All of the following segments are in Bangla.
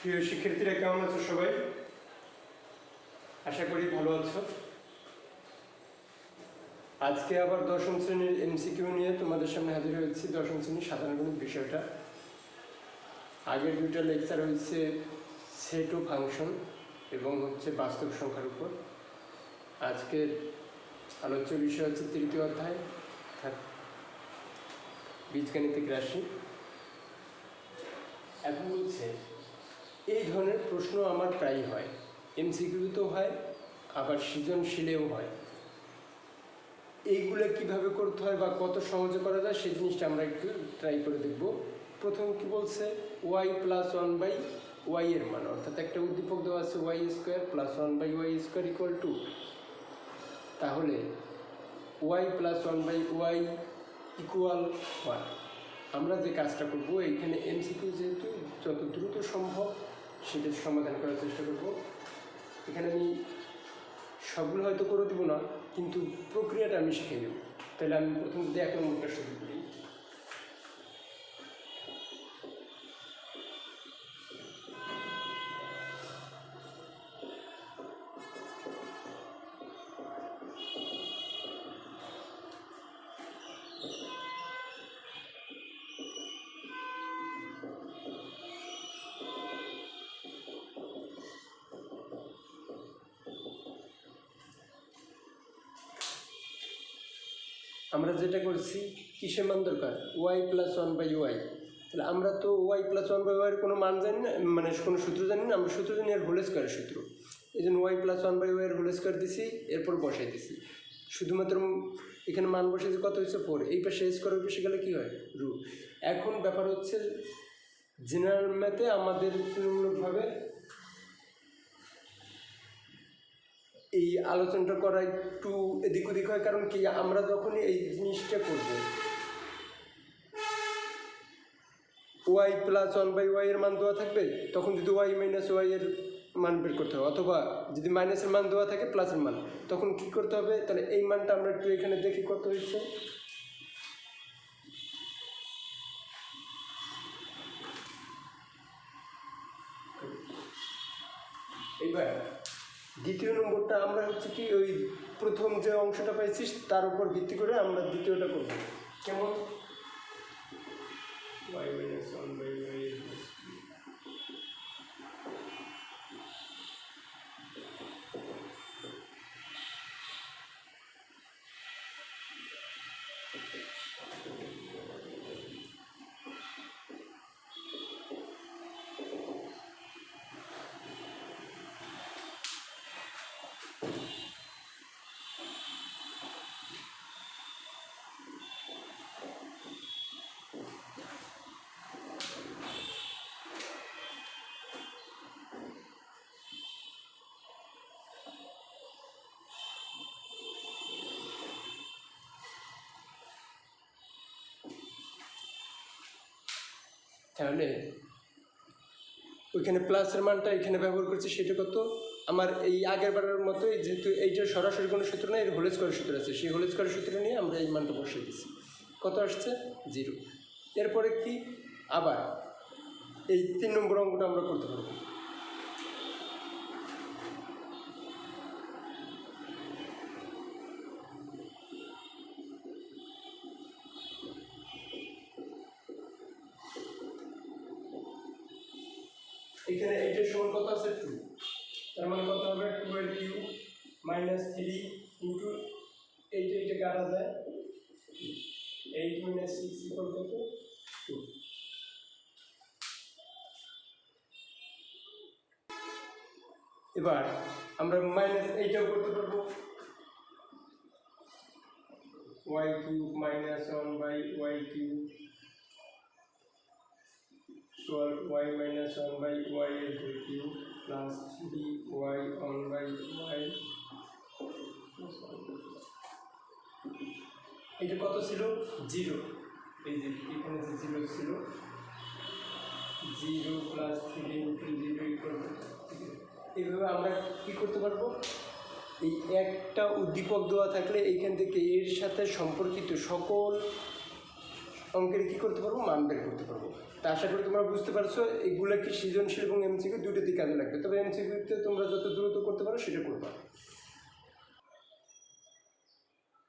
প্রিয় শিক্ষার্থীরা কেমন আছো সবাই? আশা করি ভালো আছো। আজকে আবার দশম শ্রেণীর এমসিকিউ নিয়ে তোমাদের সামনে হাজির হয়েছি। দশম শ্রেণীর সাধারণ গণিত বিষয়টা, আগের দুইটা লেকচার হচ্ছে সেট ও ফাংশন এবং হচ্ছে বাস্তব সংখ্যার উপর। আজকের আলোচ্য বিষয় হচ্ছে তৃতীয় অধ্যায় বীজগাণিতিক রাশি। এখন বলছে এই ধরনের প্রশ্ন আমার প্রায়ই হয়, এমসিকিউতেও হয় আবার সৃজনশীলেও হয়। এইগুলো কিভাবে করতে হয় বা কত সহজে করা যায় সেই জিনিসটা আমরা একটু ট্রাই করে দেখব। প্রথম কি বলছে, y plus one by Y এর মান, অর্থাৎ একটা উদ্দীপক দেওয়া আছে y square plus one by y square equal to, তাহলে y plus one by y equal one. আমরা যে কাজটা করব, এইখানে এমসিকিউ যেহেতু যত দ্রুত সম্ভব সেটা সমাধান করার চেষ্টা করব। এখানে আমি সবগুলো হয়তো করে দেবো না, কিন্তু প্রক্রিয়াটা আমি শিখে নেব। তাহলে আমি প্রথম যদি 1 নম্বরটা শুরু করি। আমরা যেটা করছি, কিসের মান দরকার, Y plus one by Y. তাহলে আমরা তো ওয়াই প্লাস ওয়ান বাই ওয়াইয়ের কোনো মান জানি না, মানে কোনো সূত্র জানি না। আমরা সূত্র জানি আর হোল স্কোয়ারের সূত্র। এই জন্য ওয়াই প্লাস ওয়ান বাই ওয়াইয়ের হোল স্কোয়ার দিছি, এরপর বসাই দিছি। শুধুমাত্র এখানে মান বসেছে কত হচ্ছে 4, এই পাশে স্কোয়ার ওই পাশে গেলে কী হয়, রুট। এখন ব্যাপার হচ্ছে জেনারেল ম্যাথে আমাদের তুলনামূলকভাবে এই আলোচনাটা করা একটু এদিক ওদিক হয়। কারণ কি, আমরা যখনই এই জিনিসটা করব, Y plus one by Y এর মান দেওয়া থাকবে, তখন যদি ওয়াই মাইনাস ওয়াই এর মান বের করতে হবে, অথবা যদি মাইনাসের মান দেওয়া থাকে প্লাসের মান, তখন কি করতে হবে, তাহলে এই মানটা আমরা একটু এখানে দেখি কত হচ্ছে। এইবার দ্বিতীয় নম্বরটা আমরা হচ্ছে কি, ওই প্রথম যে অংশটা পাইছিস তার উপর ভিত্তি করে আমরা দ্বিতীয়টা করব। কেমন, y minus 1 by y equals তাহলে ওইখানে প্লাসের মানটা এখানে ব্যবহার করছি, সেটা কত, আমার এই আগের বারের মতোই, যেহেতু এইটার সরাসরি কোনো সূত্র নেই, এর হোল স্কোয়ার সূত্র আছে, সেই হোল স্কোয়ার সূত্র নিয়ে আমরা এই মানটা বসিয়ে দিচ্ছি। কত আসছে, 0। এরপরে কি, আবার এই 3 নম্বর অঙ্কটা আমরা করতে পারবো। এখানে এইটার সমান কত আছে, 2। তার মানে কত হবে, 2 এর কিউব মাইনাস 3 ইন্টু এইটা কাটা যায়, 8 minus 6 ইকুয়াল কত, 2। এবার আমরা মাইনাস এইটাও করতে পারবো, y cube minus 1 by y cube y minus 1 by y এর whole cube plus 3y 1 by y। এটা কত ছিল, 0। এই যে এখানে যে 0 ছিল, 0 প্লাস 3 ইন্টু 0 ইকুয়াল টু। এইভাবে আমরা কী করতে পারবো, এই একটা উদ্দীপক দেওয়া থাকলে এইখান থেকে এর সাথে সম্পর্কিত সকল অঙ্কের কী করতে পারবো, মান বের করতে পারবো। তা আশা করি তোমরা বুঝতে পারছো এগুলো কি সৃজনশীল এবং এমসিকিউ দুটোতেই কাজে লাগবে, তবে এমসিকিউতে তোমরা যত দ্রুত করতে পারো সেটা করবা।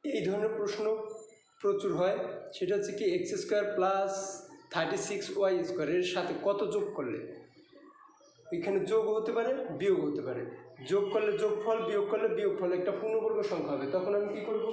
এই ধরনের প্রশ্ন প্রচুর হয়, সেটা হচ্ছে কি x square plus 36y square এর সাথে কত যোগ করলে, এখানে যোগ হতে পারে বিয়োগ হতে পারে, যোগ করলে যোগফল, বিয়োগ করলে বিয়োগফল, একটা পূর্ণবর্গ সংখ্যা হবে। তখন আমি কি করব,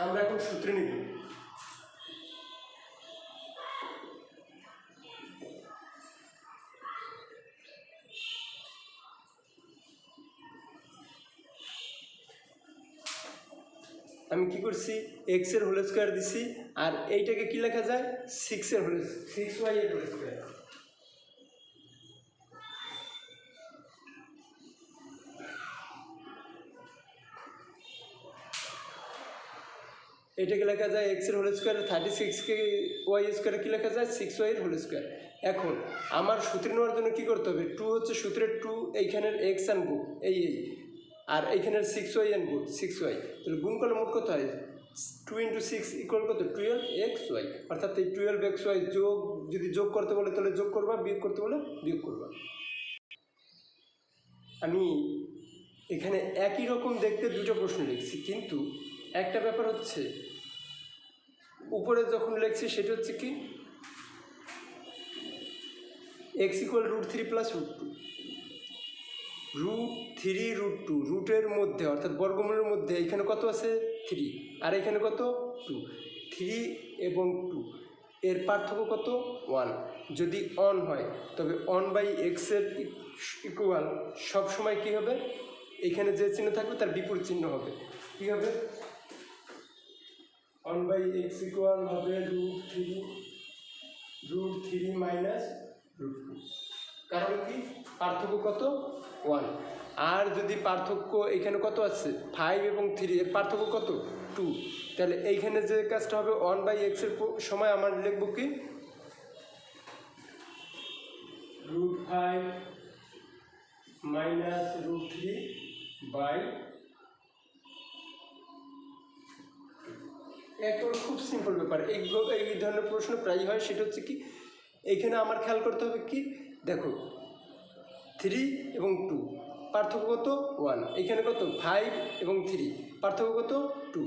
আমরা এখন সূত্রে নিব। আমি কি করছি, এক্স এর হোল স্কোয়ার দিছি, আর এইটাকে কি লেখা যায়, 6y এর হোল স্কোয়ার। এটাকে লেখা যায় এক্স এর হোল স্কোয়ার, 36কে ওয়াই স্কোয়ারে কী লেখা যায়, 6y এর হোল স্কোয়ার। এখন আমার সূত্রে নেওয়ার জন্য কী করতে হবে, 2 হচ্ছে সূত্রের 2, এইখানের এক্স আনবো এই, আর এইখানের 6y আনবো 6y, তাহলে গুণ করলে মোট কত হয়, 2 × 6 ইকুয়াল কত, 12xy। অর্থাৎ এই 12xy যোগ, যদি যোগ করতে বলে তাহলে যোগ করবা, বিয়োগ করতে বলে বিয়োগ করবা। আমি এখানে একই রকম দেখতে দুটো প্রশ্ন লিখছি, কিন্তু একটা ব্যাপার হচ্ছে উপরে যখন লিখছি সেটা হচ্ছে কি x = √3 + √2, √3 √2, রুটের মধ্যে অর্থাৎ বর্গমূলের মধ্যে এখানে কত আছে 3, আর এখানে কত 2, 3 এবং 2 এর পার্থক্য কত 1। যদি অন হয় তবে 1/x এর ইকুয়াল সবসময় কী হবে, এখানে যে চিহ্ন থাকবে তার বিপরীত চিহ্ন হবে। কী হবে, 1/x ইকুয়াল হবে √3 -√2, কারণ কি পার্থক্য কত 1। আর যদি পার্থক্য এখানে কত আছে 5 এবং 3 এর পার্থক্য কত 2, তাহলে এইখানে যে কাজটা হবে 1/x এর সময় আমার লিখব কি √5 -√3/, একদম খুব সিম্পল ব্যাপার। এই ধরনের প্রশ্ন প্রায়ই হয়। সেটা হচ্ছে কি এইখানে আমার খেয়াল করতে হবে কি, দেখো 3 এবং 2 পার্থক্য কত 1, এখানে কত 5 এবং 3 পার্থক্য কত 2,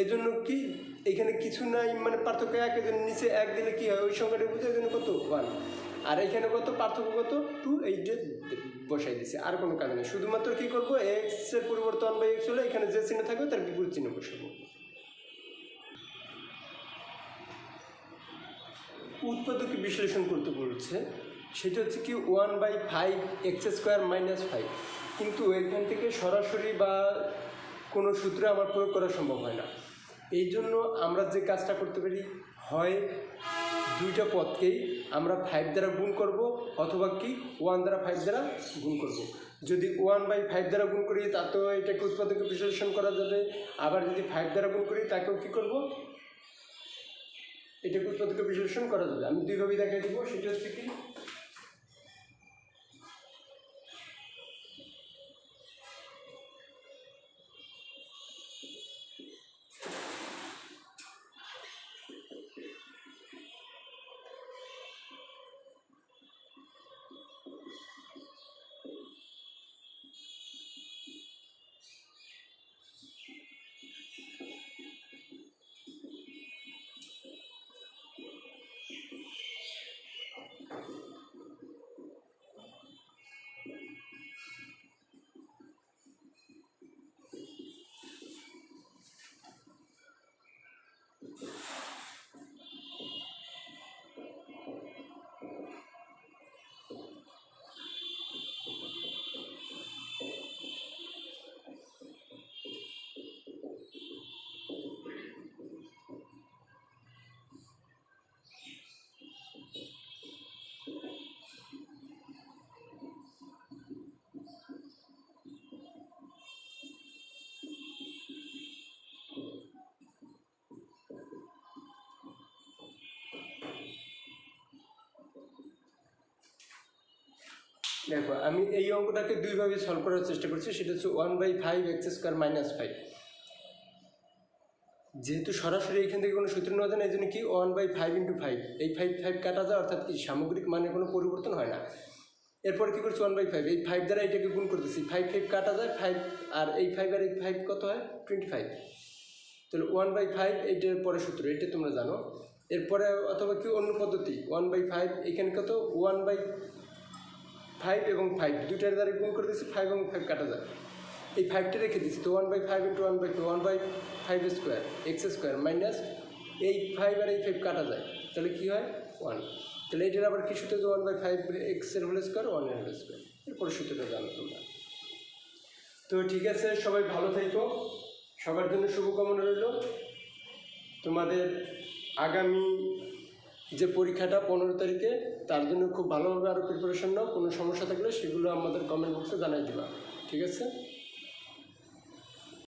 এই জন্য কি এখানে কিছু নাই, মানে পার্থক্য 1, এর জন্য নিচে 1 দিলে কী হয়, ওই সংখ্যাটা বুঝে এই জন্য কত 1, আর এখানে কত পার্থক্য কত 2, এই যে বসাই দিছে, আর কোনো কাজ নেই। শুধুমাত্র কী করবো, এক্সের পরিবর্তে 1/x হলে এখানে যে চিহ্ন থাকবে তার বিপরীত চিহ্ন বসাবো। উৎপাদকে বিশ্লেষণ করতে বলছে, সেটা হচ্ছে কি 1/5x² - 5, কিন্তু এখান থেকে সরাসরি বা কোনো সূত্রে আমার প্রয়োগ করা সম্ভব হয় না। এই জন্য আমরা যে কাজটা করতে পারি, হয় দুইটা পদকেই আমরা 5 দ্বারা গুণ করব, অথবা কি 1 দ্বারা 5 দ্বারা গুণ করব। যদি 1/5 দ্বারা গুণ করি তাতেও এটাকে উৎপাদকে বিশ্লেষণ করা যাবে, আবার যদি 5 দ্বারা গুণ করি তাকেও কী করব, এটাকে উৎপাদকে বিশ্লেষণ করা যাবে। আমি দুইভাবে দেখাই দিব। সেটা হচ্ছে কি দেখো আমি এই অঙ্কটাকে দুইভাবে সলভ করার চেষ্টা করছি, সেটা হচ্ছে 1/5 x² - 5। যেহেতু সরাসরি এখান থেকে কোনো সূত্র নেওয়া যায় না, এই জন্য কি 1/5 × 5, এই 5 কাটা যায়, অর্থাৎ কি সামগ্রিক মানে কোনো পরিবর্তন হয় না। এরপর কী করছি 1/5, এই 5 দ্বারা এটাকে গুণ করতেছি, 5 কাটা যায় 5, আর এই 5 আর এই 5 কত হয় 25। তাহলে 1/5 এইটার পরে সূত্র, এটা তোমরা জানো। এরপরে অথবা কি অন্য পদ্ধতি 1/5, এখানে কত 1/5 এবং 5 দুইটার দ্বারা গুণ করে দিচ্ছি, 5 এবং 5 কাটা যায়, এই 5টা রেখে দিচ্ছি। তো 1/5 × 1/5² x² মাইনাস এই 5 আর এই 5 কাটা যায়, তাহলে কী হয় 1। তাহলে এটার আবার কী সূত্র, 1/5 x² 1² এরপরে সূত্রটা জানো তোমরা। তো ঠিক আছে, সবাই ভালো থেকো, সবার জন্য শুভকামনা রইল। তোমাদের আগামী যে পরীক্ষাটা 15 তারিখে, তার জন্য খুব ভালোভাবে আরও প্রিপারেশন নাও। কোনো সমস্যা থাকলে সেগুলো আমাদের কমেন্ট বক্সে জানাই দিবা, ঠিক আছে।